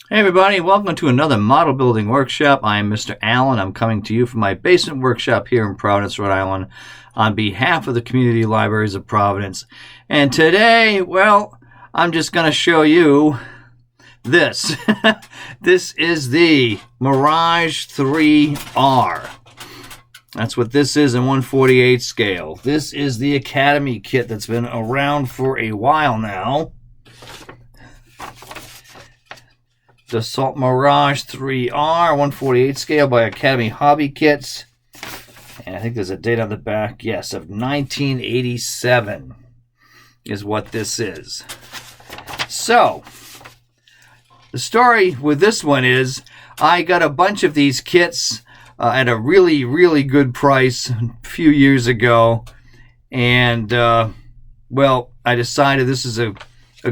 Hey everybody, welcome to another model building workshop. I am Mr. Allen. I'm coming to you from my basement workshop here in Providence, Rhode Island on behalf of the Community Libraries of Providence. And today, well, I'm just going to show you this. This is the Mirage III R. That's what this is in 1/48 scale. This is the Academy kit that's been around for a while now. The Assault Mirage III R, 1/48 scale by Academy Hobby Kits. And I think there's a date on the back. Yes, of 1987 is what this is. So, the story with this one is I got a bunch of these kits at a really, really good price a few years ago. And, well, I decided this is a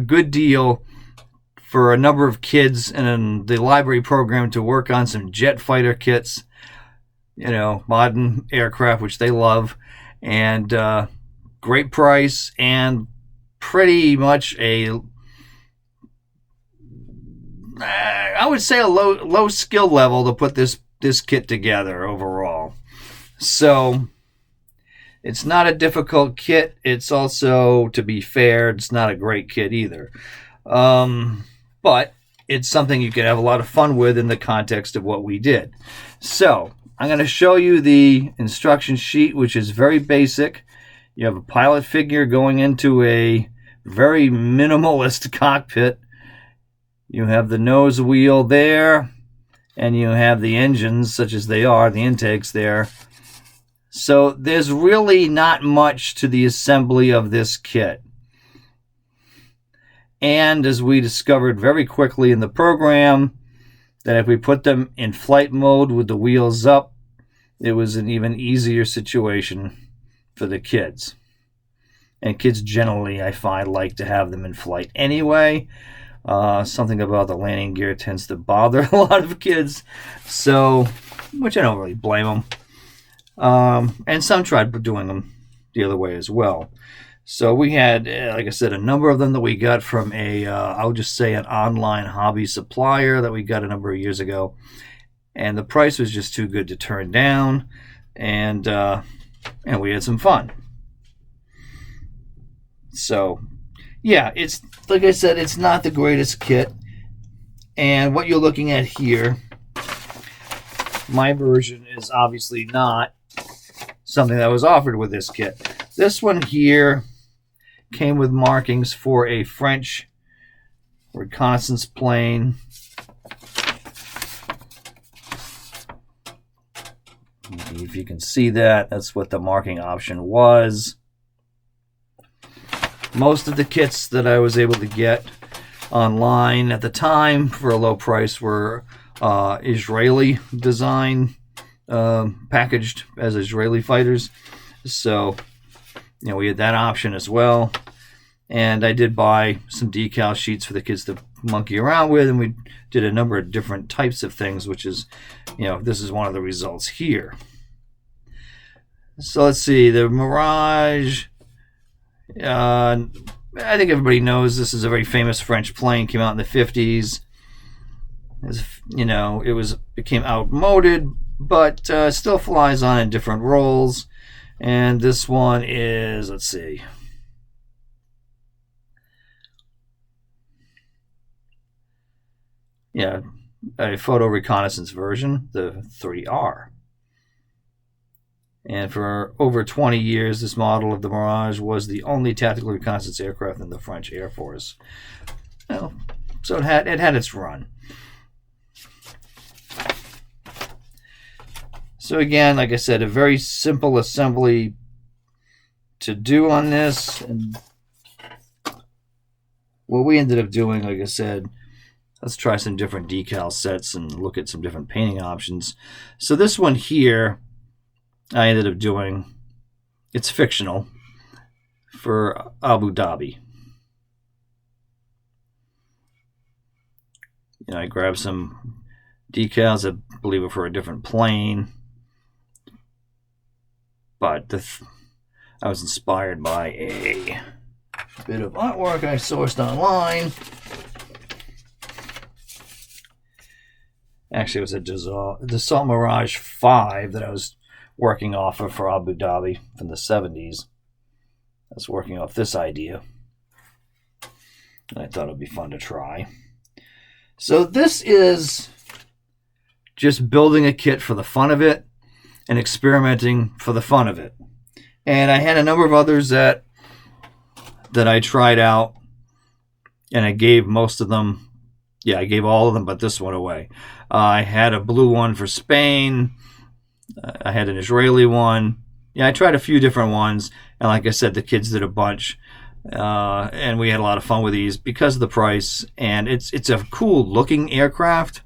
good deal for a number of kids in the library program to work on some jet fighter kits, you know, modern aircraft, which they love, and great price and pretty much I would say a low skill level to put this kit together overall. So it's not a difficult kit. It's also, to be fair, it's not a great kit either. But it's something you can have a lot of fun with in the context of what we did. So I'm going to show you the instruction sheet, which is very basic. You have a pilot figure going into a very minimalist cockpit. You have the nose wheel there, and you have the engines, such as they are, the intakes there. So there's really not much to the assembly of this kit. And as we discovered very quickly in the program, that if we put them in flight mode with the wheels up, it was an even easier situation for the kids. And kids generally, I find, like to have them in flight anyway. Something about the landing gear tends to bother a lot of kids, so, which I don't really blame them. And some tried doing them the other way as well. So we had, like I said, a number of them that we got from I'll just say an online hobby supplier that we got a number of years ago. And the price was just too good to turn down. And we had some fun. So, yeah, it's, like I said, it's not the greatest kit. And what you're looking at here, my version is obviously not something that was offered with this kit. This one here came with markings for a French reconnaissance plane. If you can see that, that's what the marking option was. Most of the kits that I was able to get online at the time for a low price were Israeli design, packaged as Israeli fighters. So, you know, we had that option as well. And I did buy some decal sheets for the kids to monkey around with, and we did a number of different types of things, which is, you know, this is one of the results here. So let's see, the Mirage, I think everybody knows this is a very famous French plane, came out in the 50s. You know, it became outmoded, but still flies on in different roles. And this one is, let's see. Yeah, a photo reconnaissance version, the 3R. And for over 20 years, this model of the Mirage was the only tactical reconnaissance aircraft in the French Air Force. Well, so it had its run. So again, like I said, a very simple assembly to do on this. And what we ended up doing, like I said, let's try some different decal sets and look at some different painting options. So this one here, I ended up doing, it's fictional, for Abu Dhabi. You know, I grabbed some decals, I believe are for a different plane. But I was inspired by a bit of artwork I sourced online. Actually, it was a Dassault Mirage V that I was working off of for Abu Dhabi from the 70s. I was working off this idea, and I thought it would be fun to try. So this is just building a kit for the fun of it and experimenting for the fun of it. And I had a number of others that I tried out, and I gave most of them. Yeah, I gave all of them but this one away. I had a blue one for Spain. I had an Israeli one. Yeah, I tried a few different ones, and like I said, the kids did a bunch, and we had a lot of fun with these because of the price. And it's a cool looking aircraft.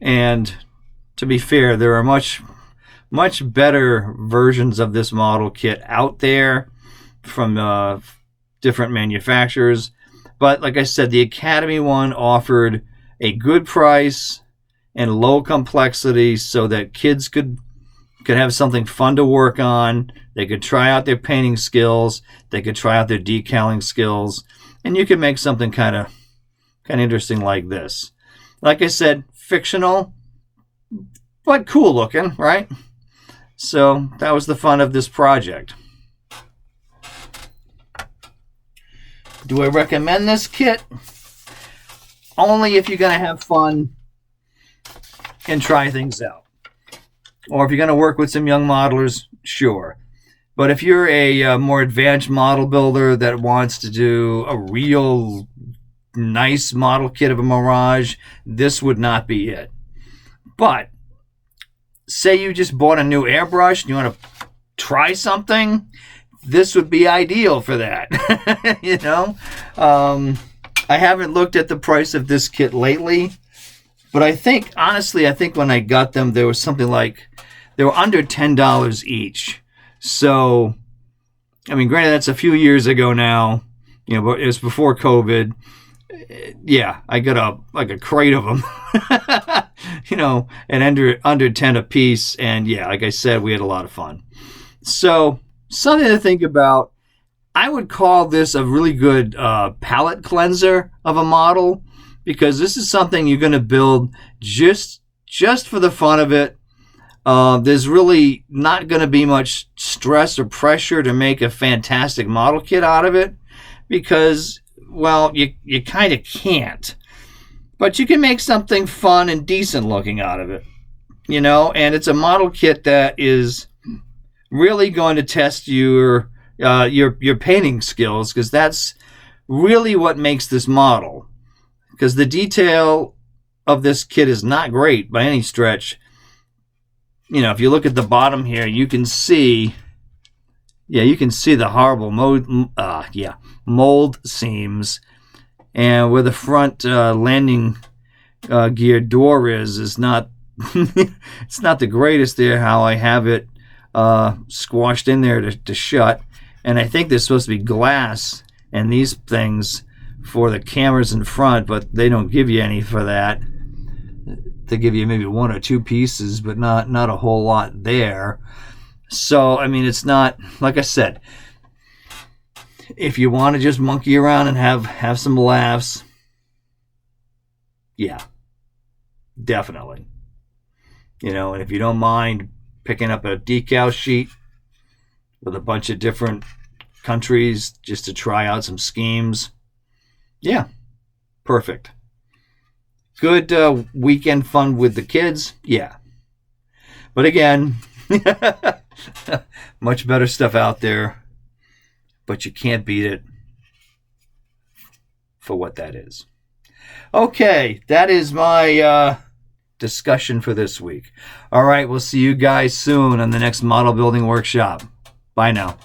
And to be fair, there are much better versions of this model kit out there from different manufacturers. But like I said, the Academy one offered a good price and low complexity so that kids could have something fun to work on. They could try out their painting skills. They could try out their decaling skills. And you can make something kind of interesting like this. Like I said, fictional, but cool looking, right? So that was the fun of this project. Do I recommend this kit? Only if you're going to have fun and try things out. Or if you're going to work with some young modelers, sure. But if you're a more advanced model builder that wants to do a real nice model kit of a Mirage, this would not be it. But say you just bought a new airbrush and you want to try something, this would be ideal for that. You know, I haven't looked at the price of this kit lately, but honestly, I think when I got them, there was something like, they were under $10 each. So, I mean, granted, that's a few years ago now, you know, but it was before COVID. Yeah, I got a crate of them, you know, and under 10 a piece. And yeah, like I said, we had a lot of fun. So something to think about. I would call this a really good palette cleanser of a model, because this is something you're going to build just for the fun of it. There's really not going to be much stress or pressure to make a fantastic model kit out of it, because, well, you kind of can't. But you can make something fun and decent looking out of it, you know, and it's a model kit that is really going to test your painting skills, because that's really what makes this model. Because the detail of this kit is not great by any stretch. You know, if you look at the bottom here, you can see, the horrible mold seams, and where the front landing gear door is not it's not the greatest there, how I have it squashed in there to shut. And I think there's supposed to be glass and these things for the cameras in front, but they don't give you any for that. They give you maybe one or two pieces, but not a whole lot there. So, I mean, it's not, like I said, if you want to just monkey around and have some laughs, yeah, definitely. You know, and if you don't mind picking up a decal sheet with a bunch of different countries just to try out some schemes, yeah, perfect. Good weekend fun with the kids, yeah. But again, much better stuff out there, but you can't beat it for what that is. Okay, that is my discussion for this week. All right, we'll see you guys soon on the next model building workshop. Bye now.